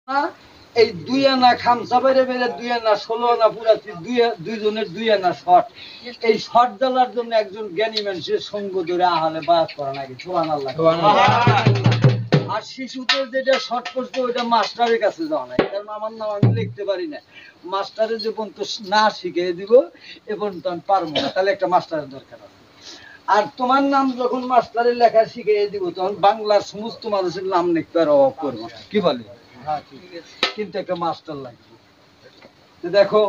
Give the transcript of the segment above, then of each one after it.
এই 2 আনা খামসা বেড়ে বেড়ে 2 আনা 16 আনা পুরাছি দুইজনের 2 আনা শর্ট। এই শর্ট জ্বালার জন্য একজন জ্ঞানী মানুষের সঙ্গ ধরে আহলে বায়াত করা লাগে। সুবহানাল্লাহ। আর শিশুদের যেটা শর্ট করছে ওইটা মাস্টারের কাছে যাওয়া নাই, কারণ আমার নাম আমি লিখতে পারি না। মাস্টারের যে পর্যন্ত না শিখিয়ে দিব এ পর্যন্ত আমি পারবো না, তাহলে একটা মাস্টারের দরকার আছে। আর তোমার নাম যখন মাস্টারের লেখা শিখিয়ে দিব তখন বাংলার সমস্ত মানুষের নাম লিখতে আর অভাব করবো, কি বলে? কিন্তু একটা মাস্টার লাগবে। দেখো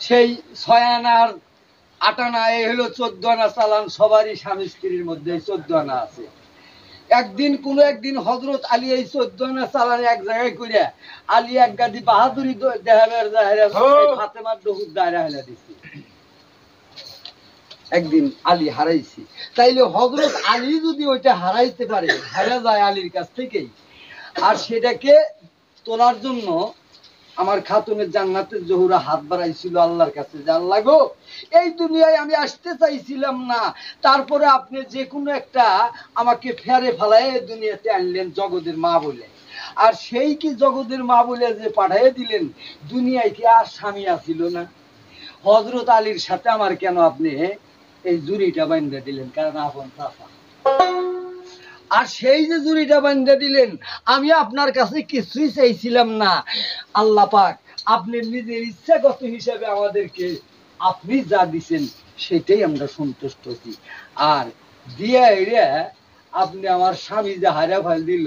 সেই 6 আনার 8 আনা এই হলো 14 আনা চালান, সবারই স্বামী স্ত্রীর মধ্যে 14 আনা আছে। একদিন হযরত আলী এই 14 আনা চালান এক জায়গায় কইরা আলী এক গাদি বাহাদুরি দেখাবার জাহেরা ফাতেমার দহুদ দায়রা হেলা দিছে। একদিন আলী হারাইছি, তাইলে হযরত আলী যদি ওইটা হারাইতে পারে, হারা যায় আলীর কাছ থেকেই। আর সেটাকে তোলার জন্য আমার খাতুনের জান্নাতের জহুরা হাত বাড়াইছিল আল্লাহর কাছে, যে আল্লাহ গো, এই দুনিয়ায় আমি আসতে চাইছিলাম না, তারপরে আপনি যে কোনো একটা আমাকে ফেরে ফেলায় দুনিয়াতে আনলেন জগতের মা বলে। আর সেই কি জগতের মা বলে যে পাঠাইয়া দিলেন, দুনিয়ায় কি আর স্বামী আসিল না? হযরত আলীর সাথে আমার কেন আপনি এই জুড়িটা বান্ধা দিলেন? কারণ আপন চাচা। আর সেই যে জুড়িটা বান্ধা দিলেন, আমি আপনার কাছে কিছুই চাইছিলাম না। আল্লাহ পাক আপনি নিজের ইচ্ছাগত হিসাবে আমাদেরকে আপনি যা দিচ্ছেন সেটাই আমরা সন্তুষ্ট হচ্ছি। আর দিয়া এরা আপনি আমার স্বামী যে হারা ফেল দিল,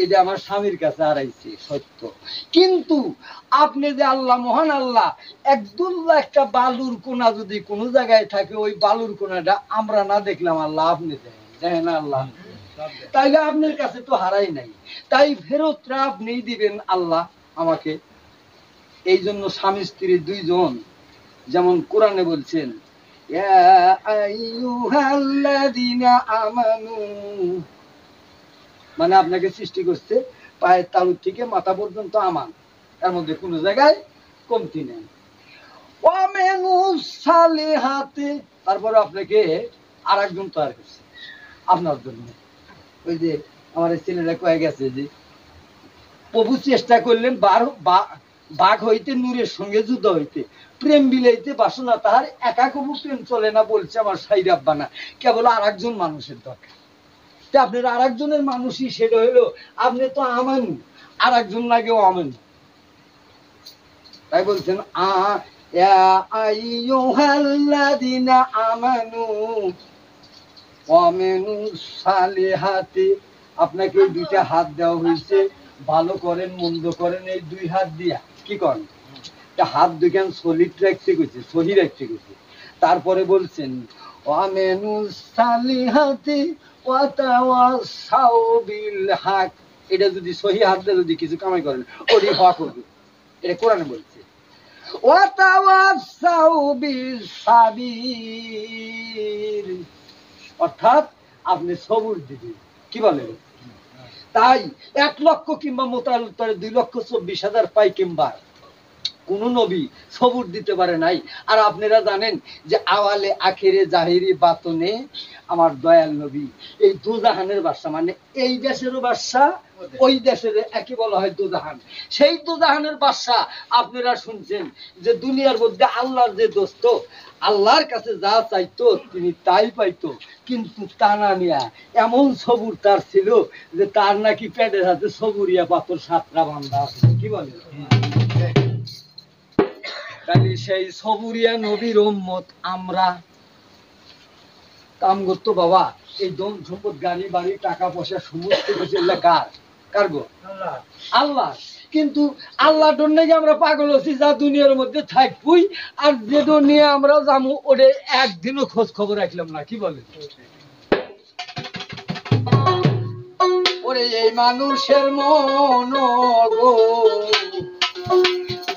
এটা আমার স্বামীর কাছে হারাইছে সত্য, কিন্তু আপনি যে আল্লাহ, মহান আল্লাহ, একদুল্লা একটা বালুর কোনা যদি কোনো জায়গায় থাকে, ওই বালুর কোনাটা আমরা না দেখলাম আল্লাহ আপনি দেখেন আল্লাহ, তাইলে আপনার কাছে তো হারাই নাই, তাই ফেরতটা আপনি দিবেন আল্লাহ আমাকে। এই জন্য স্বামী স্ত্রী দুইজন, যেমন কোরআনে বলছেন, ইয়া আইয়ুহাল্লাযীনা আমানু, মানে আপনাকে সৃষ্টি করছে পায়ের তালু থেকে মাথা পর্যন্ত আমান, এর মধ্যে কোনো জায়গায় কমতি নেই। ওয়ামিনুস সালিহাতি, তারপরে আপনাকে আর একজন তৈরি করছে আপনার জন্য। ওই যে আমার ছেলেরা কয়ে গেছে যে প্রভু চেষ্টা করলেন বাঘ হইতে নূরের সঙ্গে যুদ্ধ হইতে, প্রেম বিলাইতে বাসনা তাহার, একা কবু প্রেম চলে না, বলছে আমার সাই রাব্বানা, কেবল আর একজন মানুষের দরকার। আপনার আর একজনের মানুষই সেটা হইলো আপনি তো আমান, আর একজন লাগেও আমান। তাই বলছেন আইয়ুহাল্লাযীনা আমানু ওয়ামিনুস সালিহাতি, আপনাকে এই দুইটা হাত দেওয়া হয়েছে, ভালো করেন মন্দ করেন এই দুই হাত দিয়া কি করেন, হাত দুইখান সলিড রাখতে গেছে, সহি রাখতে গেছে। তারপরে বলছেন ওয়ামিনুস সালিহাতি ওয়াতাওয়াসাউ বিল হক, এটা যদি সহি হাত দিয়ে যদি কিছু কামাই করেন ওই হক হবে, এটা কোরআনে বলছে। ওয়াতাওয়াসাউ বিস সাবির, অর্থাৎ আপনি সবুর দিবেন, কি বলেন? তাই 1 লক্ষ কিংবা মোতাল উত্তরে 2,24,000 পাই কিংবা কোন নবী সবুর দিতে পারে নাই। আর আপনারা জানেন যে আওয়ালে আখিরে জাহিরি বাতনে আমার দয়াল নবী এই দুজাহানের বাদশা, মানে এই দেশেরও বাদশা, ওই দেশের একই বলা হয় দুজাহান। সেই দুজাহানের বাদশা আপনারা শুনছেন যে দুনিয়ার মধ্যে আল্লাহর যে দোস্ত, আল্লাহর কাছে যা চাইতো তিনি তাই পাইতো, কিন্তু তা না নিয়া এমন সবুর তার ছিল যে তার নাকি পেটের হাতে সবুরিয়া পাথর 7টা বান্ধা আছে, কি বলে? তাহলে সেই সবুরিয়া নবীর উম্মত আমরা। কাম করতো বাবা, এই দম সম্পদ গাড়ি বাড়ি টাকা পয়সা সমস্ত কিছু কার গো? আল্লাহ। কিন্তু আল্লাহ ডন্নে আমরা পাগল হচ্ছি যা দুনিয়ার মধ্যে থাকবই, আর যে দুনিয়া আমরা যাবো ওটা একদিনও খোঁজ খবর রাখলাম না, কি বলে? ওরে এই মানুষের মন গো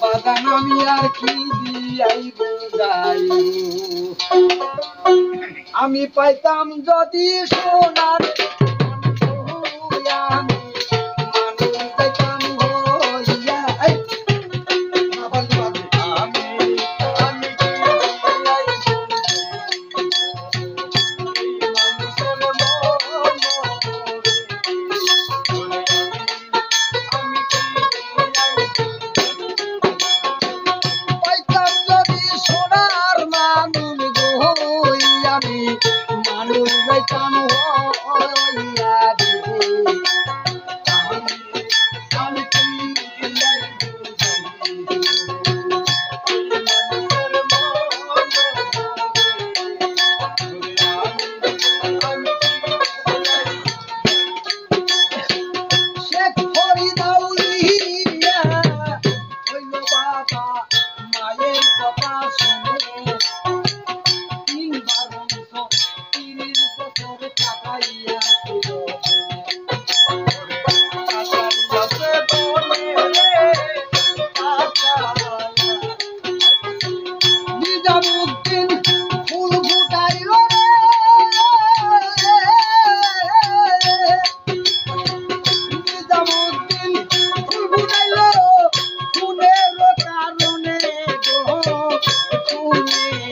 বাদান আমি আর কি দিয়াই বুঝাই, আমি পাইতাম যদি সোনার প্রাণ হইয়া দিবে আমি কি শেখ ফরিদাউলিয়া হইল বাবা মায়ের কথা শুনে ৩ বছর কাটাইয়া ছিল নিজামুদ্দিন ফুল ফুটাইল রে নিজামুদ্দিন ফুল ফুটাইল ফুলের কারণে গো ফুলের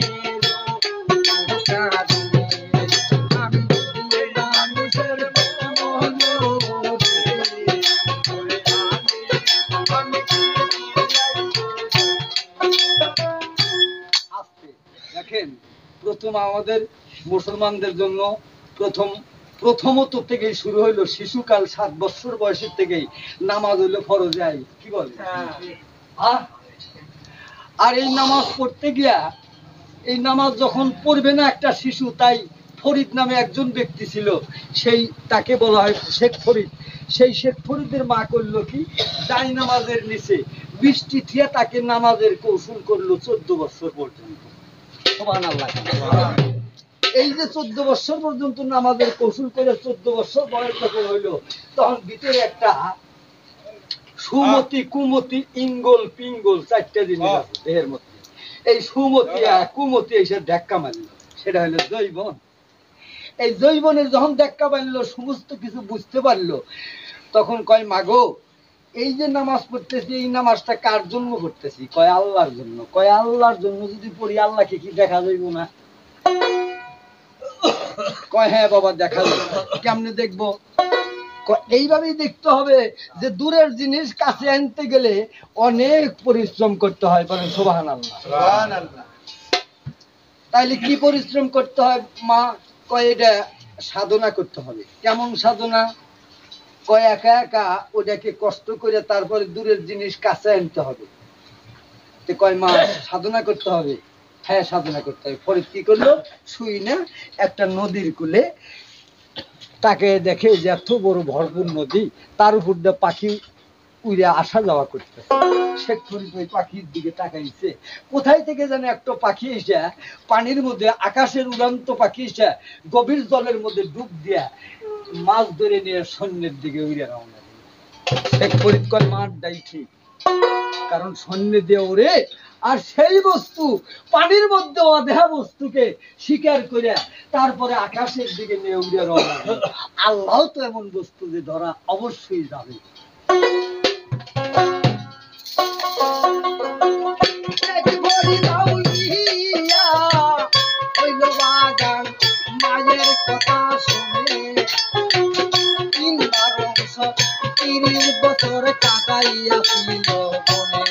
কারণে আমি মানুষের মন আস্তে দেখেন প্রথম আমাদের মুসলমানদের জন্য প্রথমত থেকেই শুরু হইলো শিশুকাল 7 বছর বয়সের থেকেই নামাজ হইলো ফরজ আইন কি বলে আর এই নামাজ পড়তে গিয়া এই নামাজ যখন পড়বে না একটা শিশু তাই ফরিদ নামে একজন ব্যক্তি ছিল সেই তাকে বলা হয় শেখ ফরিদ সেই শেখ ফরিদের মা করলো কি যাই নামাজের নিচে বৃষ্টি থিয়া তাকে নামাজের কৌশল করলো 14 বছর পর্যন্ত সুবহানাল্লাহ এই যে 14 বছর পর্যন্ত নামাজের কৌশল করে 14 বছর বয়স যখন হইলো তখন ভিতরে একটা সুমতি কুমতি ইঙ্গল পিঙ্গল 4টা জিনিস আছে দেহের মধ্যে এই সুমতি আর কুমতি এসে ধাক্কা মারলো সেটা হলো জৈবন এই জৈবনের যখন ধাক্কা মারলো সমস্ত কিছু বুঝতে পারলো তখন কয় মাগো এই যে নামাজ পড়তেছি এই নামাজটা কার জন্য পড়তেছি কয় আল্লাহর জন্য কয় আল্লাহর জন্য যদি পড়ি আল্লাহকে কি দেখা যাইব না কয় হ্যাঁ বাবা দেখা যাবে কেমনে দেখবো এইভাবেই দেখতে হবে যে দূরের জিনিস কাছে আনতে গেলে অনেক পরিশ্রম করতে হয় বলেন সুবহানাল্লাহ সুবহানাল্লাহ তাইলে কি পরিশ্রম করতে হয় মা কয় এটা সাধনা করতে হবে কেমন সাধনা কয় একা একা ওটাকে কষ্ট করে তারপরে দূরের জিনিস কাছে আনতে হবে তো কয় মা সাধনা করতে হবে হ্যাঁ সাধনা করতে হবে ফরিদ কি করলো শুই না একটা নদীর কূলে তাকে দেখে যে এত বড় ভরপুর নদী তার উপর দিয়ে পাখি উড়ে আসা যাওয়া করতে শেখ ফরিদ ওই পাখির দিকে তাকাইছে কোথায় থেকে যেন একটা পাখি এসে পানির মধ্যে আকাশের উড়ান্ত পাখি এসে গভীর জলের মধ্যে ডুব দিয়া মাছ ধরে নিয়ে সৈন্যের দিকে উড়ে রওনা দিল শেখ ফরিদ কয় মাঠ দাই ঠিক কারণ সৈন্য দিয়ে ওরে আর সেই বস্তু পানির মধ্যে অদেহা বস্তুকে শিকার করে তারপরে আকাশের দিকে নিয়ে উড়ে রওনা দিল আল্লাহ তো এমন বস্তু যে ধরা অবশ্যই যাবে মায়ের কথা শুনে 30 বছর কাটাইয়াছিল বনে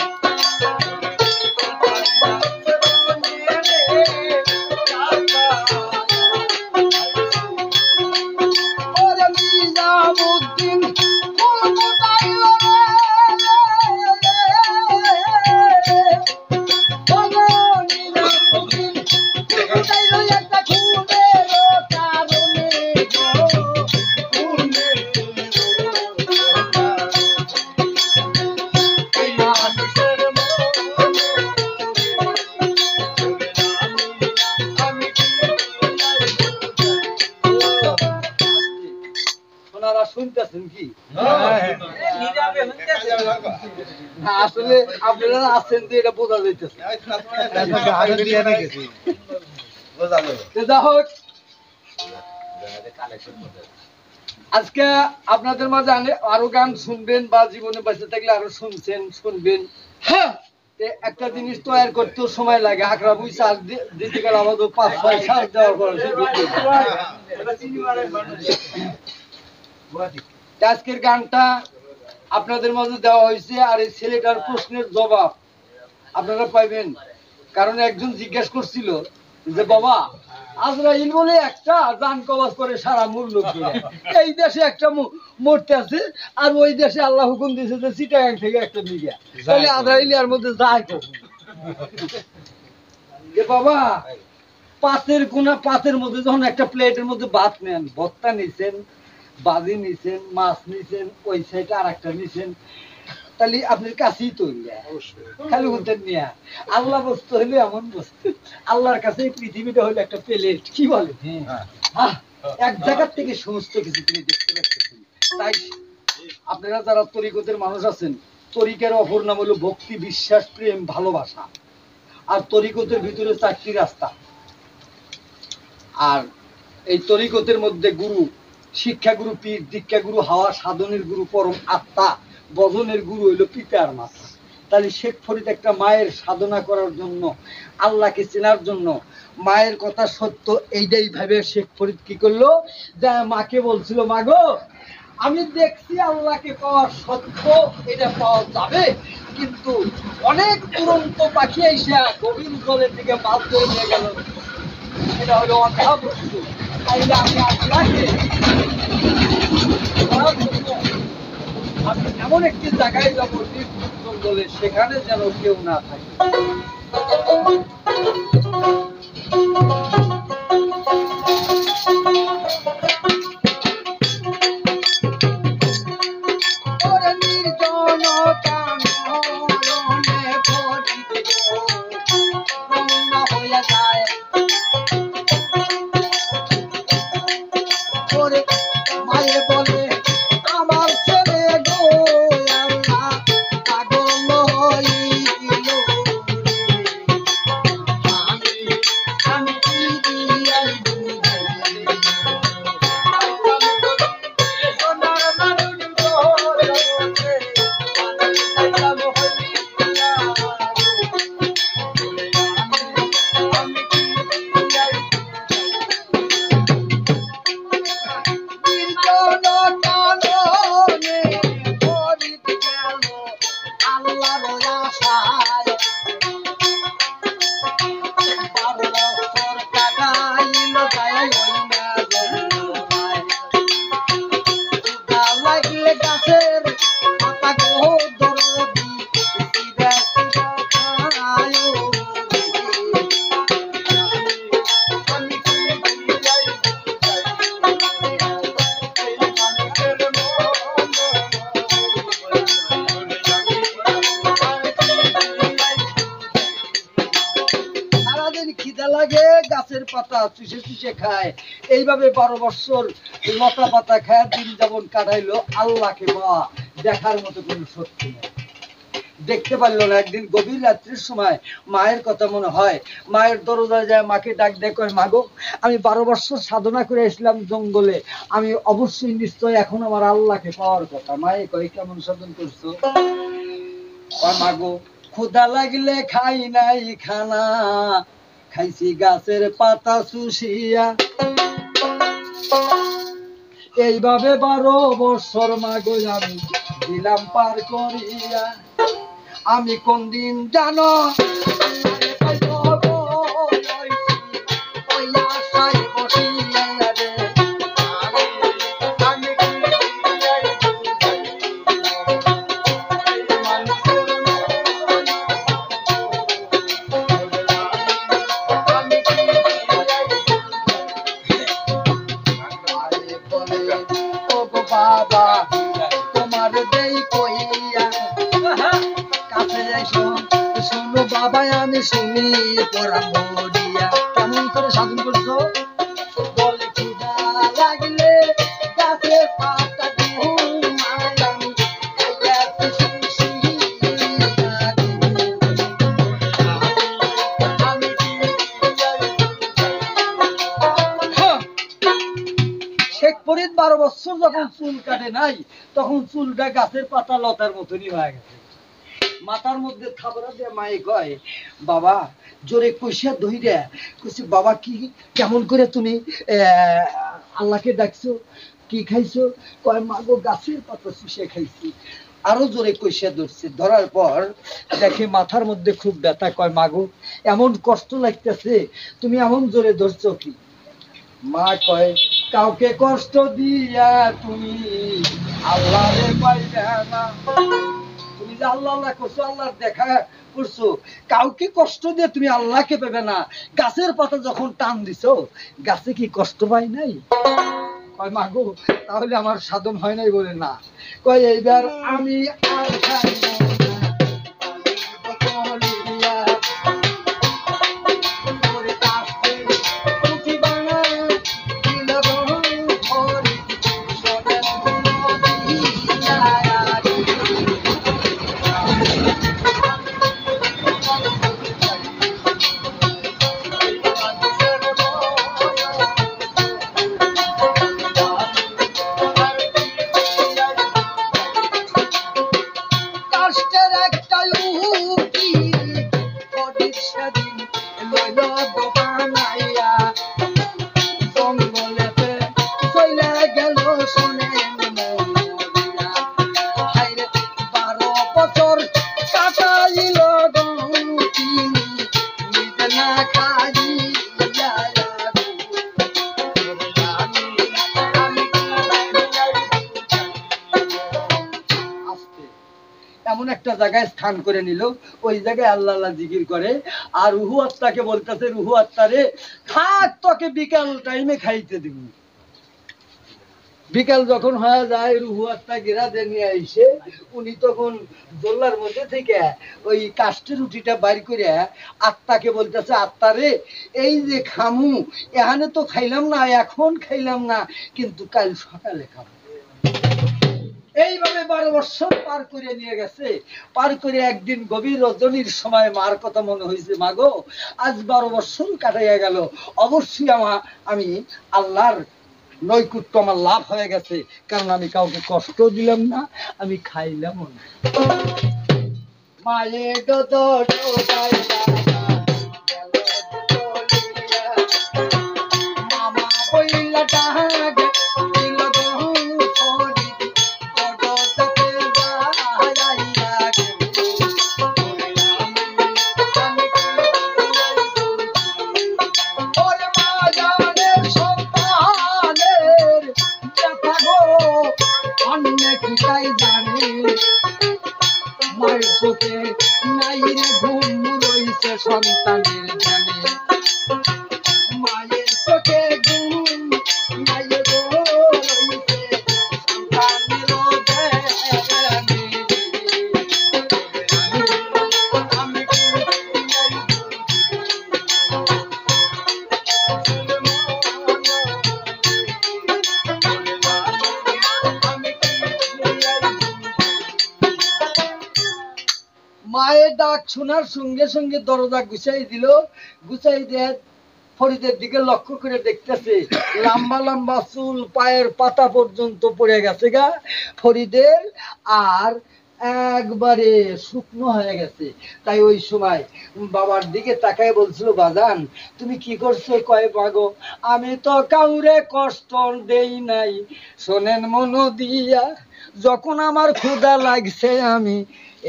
শুনতেছেন কি আসলে আপনারা আছেন যে এটা বোঝা যাইতেছে আজকে আপনাদের মাঝে আরো গান শুনবেন বা জীবনে বেঁচে থাকলে আরো শুনবেন হ্যাঁ একটা জিনিস তৈরি করতেও সময় লাগে আকরা বুঝ চার্জ দিতে গেলে আমাদের 5-6 চার্জ দেওয়ার পর আজকের গানটা আপনাদের মাঝে দেওয়া হয়েছে আর এই ছেলেটার প্রশ্নের জবাব আপনারা পাইবেন কারণ একজন জিজ্ঞেস করছিল যে বাবা আজরাইল বলে একটা জান কবজ করে সারা মূল্য এই দেশে একটা মরতে আছে, আর ওই দেশে আল্লাহ হুকুম দিয়েছে যে চিটাগাং থেকে একটা মিডিয়া, তাহলে আজরাইল এর মধ্যে যায় কখন? যে বাবা পাতের কোনা পাতের মধ্যে যখন একটা প্লেটের মধ্যে ভাত নেন, ভর্তা নিছেন, বাজি নিছেন, মাছ নিছেন, ওই সাইডে আর একটা নিছেন, তাহলে আপনার কাছেই তো খালি বলতেন নিয়া আল্লাহ বস্তু হইলে এমন বস্তু, আল্লাহর কাছে এই পৃথিবীটা হইলো একটা প্লেট, কি বলে এক জায়গার থেকে সমস্ত কিছু তুমি দেখতে পাচ্ছেন। তাই আপনারা যারা তরিকতের মানুষ আছেন, তরিকার অপর নাম হলো ভক্তি, বিশ্বাস, প্রেম, ভালোবাসা। আর তরিকতের ভিতরে 4টি রাস্তা। আর এই তরিকতের মধ্যে গুরু, শিক্ষা গুরু, পীর, দীক্ষা গুরু, হাওয়া, সাধনের গুরু, পরম আত্মা, বজনের গুরু হইল পিতার মাতা। তাহলে শেখ ফরিদ একটা মায়ের সাধনা করার জন্য, আল্লাহকে চেনার জন্য, মায়ের কথা সত্য এইটাই ভাবে শেখ ফরিদ কি করলো, যা মাকে বলছিল, মা গো আমি দেখছি আল্লাহকে পাওয়ার সত্য, এটা পাওয়া যাবে, কিন্তু অনেক দুরন্ত পাখি এসে গভীর জলের দিকে মাছ ধরে নিয়ে গেল, এটা হলো অন্ধা বস্তু। তাইলে আমি আল্লাহকে আমি এমন একটি জায়গায় যাবো নির্জন জঙ্গলে, সেখানে যেন কেউ না থাকে। গাছের পাতা চুষে চুষে খায়, এইভাবে 12 বছর লতা পাতা খায় দিন যেমন কাটাইলো, আল্লাহকে পাওয়া দেখার মতো কোনো সত্যি নেই, দেখতে পারলো না। একদিন গভীর রাত্রির সময় মায়ের কথা মনে হয়, মায়ের দরজায় যায়, মাকে ডাক দেয়, কয় মা গো আমি 12 বছর সাধনা করে এসলাম জঙ্গলে, আমি অবশ্যই নিশ্চয় এখন আমার আল্লাহকে পাওয়ার কথা। মায়ে কয় কেমন সাধন করছো? কয় মা গো ক্ষুধা লাগলে খাই নাই খানা, খাইছি গাছের পাতা চুষিয়া, এইভাবে 12 বছর মাগো আমি দিলাম পার করিয়া, আমি কোন দিন জানো বাবা তোমার দেই কইয়া, কাছে যাই শোনো বাবা আমি শুনি পরাণ ভরিয়া। কেমন করে সাধন করছো? বলে ক্ষুধা লাগলে গাছে পাতা শেখ ফরিদ 12 বছর যখন চুল কাটে নাই, তখন চুলটা গাছের পাতা লতার মতনই হয়ে গেছে। মাথার মধ্যে থাবড়া দিয়ে মায়ে কয় বাবা জোরে কইসা ধইরা কইছে, বাবা কি কেমন করে তুমি আল্লাহকে ডাকছো, কি খাইছো? কয় মা গো গাছের পাতা চুষে খাইছি। আরো জোরে কইসা ধরছে, ধরার পর দেখে মাথার মধ্যে খুব ব্যথা। কয় মাগো এমন কষ্ট লাগতেছে, তুমি এমন জোরে ধরছো কি? মা কয় কাউকে কষ্ট দিয়া তুমি আল্লাহরে পাইবে না। তুমি যে আল্লাহ আল্লাহ করছো, আল্লাহর দেখা করছো, কাউকে কষ্ট দিয়ে তুমি আল্লাহকে পাবে না। গাছের পাতা যখন টান দিছো, গাছে কি কষ্ট পাই নাই? কয় মাগো তাহলে আমার সাধন হয় নাই বলে না। কয় এইবার আমি আর খাইব না, করে কাশতে রুটি বানায় দিলাম ঘরে, সোনার দিয়া কাষ্টের একটা উকি ঘটির সেদিন লইল গো বানাইয়া, জঙ্গলেতে চইলা গেল শোনেন মরিয়া। হায়রে 12 বছর কাটাইল গো তিনি নিজে না খাইয়া। আস্তে এমন একটা জায়গায় স্থান করে নিল, ওই জায়গায় আল্লাহ আল্লাহ জিকির করে। আর রুহু আত্মাকে বলতেছে, রুহু আত্মা রে থাক, তোকে বিকাল টাইমে খাইতে দিব। বিকাল যখন হয়ে যায়, রুহু আত্মা গেরাদে নিয়ে আইসে, উনি তখন দোল্লার মধ্যে থেকে ওই কাষ্টের রুটিটা বাইর করে আত্মাকে বলতেছে, আত্মা রে এই যে খামু, এখানে তো খাইলাম না, এখন খাইলাম না, কিন্তু কাল সকালে খাবো। এইভাবে 12 বছর পার করে নিয়ে গেছে। পার করে একদিন গভীর রজনীর সময় মার কথা মনে হয়েছে, মাগো আজ 12 বছর কাটাইয়া গেল, অবশ্যই আমি আল্লাহর নৈকুট্য আমার লাভ হয়ে গেছে, কারণ আমি কাউকে কষ্ট দিলাম না, আমি খাইলামও না। মায়ের মামা বইলা ডাকে মায়ের চোখে নাই রে ঘুম রইছে সন্তানের জ্ঞানে, মায়ের চোখে ঘুম নাই গো রইছে সন্তানের জ্ঞানে। মায়ের ডাক শোনার সঙ্গে সঙ্গে দরজা গুছাই দিল। গুছাই দিয়ে ফরিদের দিকে লক্ষ্য করে দেখতেছে, লম্বা লম্বা চুল পায়ের পাতা পর্যন্ত পড়ে গেছে গা ফরিদের, আর একবারে শুকনো হয়ে গেছে। তাই ওই সময় বাবার দিকে তাকায় বলছিল, বাজান তুমি কি করছো? কয় মাগো আমি তো কাউরে কষ্ট দেই নাই, শোনেন মন দিয়া, যখন আমার ক্ষুধা লাগছে আমি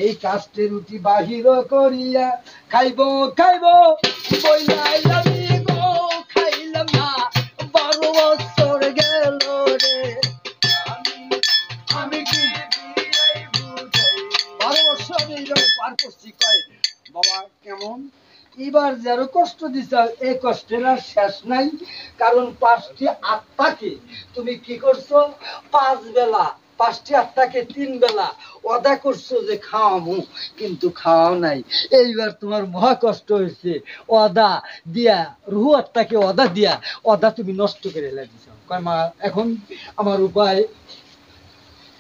এই কাষ্টের রুটি বাহির করিয়া খাইব খাইব বইলাই আমি গো খাইলাম না, 12 বছর গেল রে, আমি কি 12 বছর এইভাবে পার করছি। কয় বাবা কেমন এবার যারো কষ্ট দিছ, এই কষ্টের আর শেষ নাই, কারণ 5টি আত্মাকে তুমি কি করছো? 5 বেলা 5টি আত্মাকে 3 বেলা ওয়াদা করছো যে খাওয়ামু, কিন্তু খাওয়াও নাই। এইবার তোমার মহা কষ্ট হয়েছে, ওয়াদা দিয়া রুহু আত্মাকে ওয়াদা দিয়া ওয়াদা তুমি নষ্ট করে লাগিয়েছ। কয় মা এখন আমার উপায়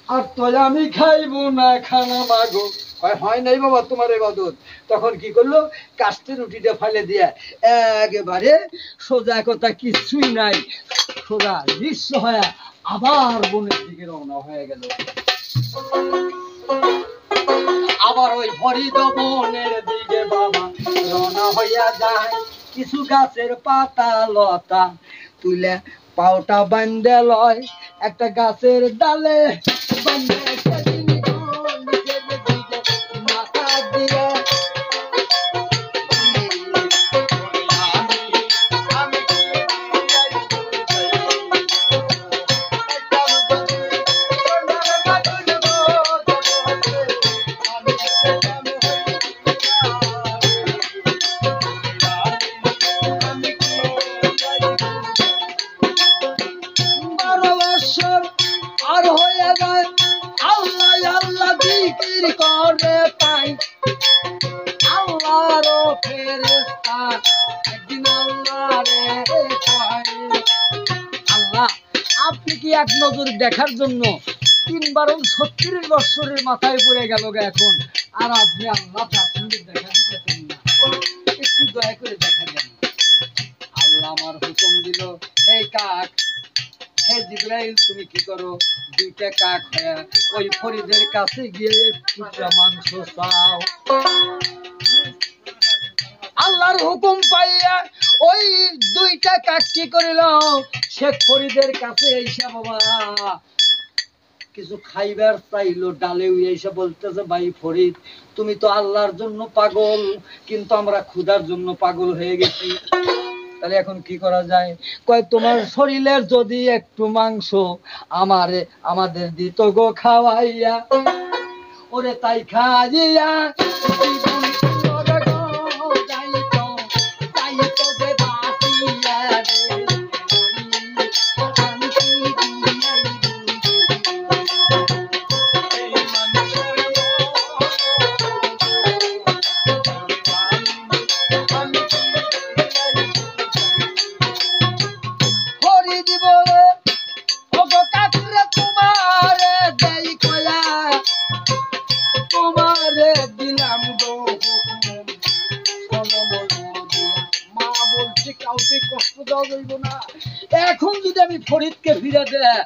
আর তো আমি খাইবো না খানা মাগো। হয় নাই বাবা তোমার ইবাদত। তখন কি করলো? কাষ্টের রুটিটা ফেলে দিয়া একেবারে সোজা কথা কিছুই নাই, সোজা নিঃস্ব হয়ে আবার বনের দিকে রওনা হয়ে গেল। আবার ওই ফরিদ বনের দিকে বাবা রওনা হইয়া যায়, কিছু গাছের পাতা লতা তুলে পাওটা বান্ধে লয় একটা গাছের ডালে বান্ধে আর হয়ে যায় আল্লাহ আল্লাহ জিকির করে তাই আল্লাহর ফেরেশতা একদিন আল্লাহরে কয় আল্লাহ আপনি কি এক নজর দেখার জন্য ৩ বছরের মাথায় পড়ে গেল এখন, আর আপনি আল্লাহ প্রাথমিক দেখা দিতেছেন না, একটু দয়া করে দেখা দেন। আল্লাহ আমার হুকুম দিল, হে কাক, হে জিবরাইল, তুমি কি করো? 2টা কাক হয়ে ওই ফরিদের কাছে গিয়ে টুকরা মাংস চাও। আল্লাহর হুকুম পাইয়া ওই 2টা কাক কি করিল, শেখ ফরিদের কাছে এসে বাবা কিছু খাইবার চাইলো, ডালে এসে বলতেছে, ভাই ফরিদ, তুমি তো আল্লাহর জন্য পাগল, কিন্তু আমরা ক্ষুধার জন্য পাগল হয়ে গেছি, তাহলে এখন কি করা যায়? কয় তোমার শরীরের যদি একটু মাংস আমাদের দিত গো খাওয়াইয়া, ওরে তাই খাইয়া জীবন সুন্দর গো যাইত, যাইত যে বাঁচিয়া রে। কষ্ট দেওয়া যাইব না, এখন যদি আমি ফরিদকে ফিরে দেয়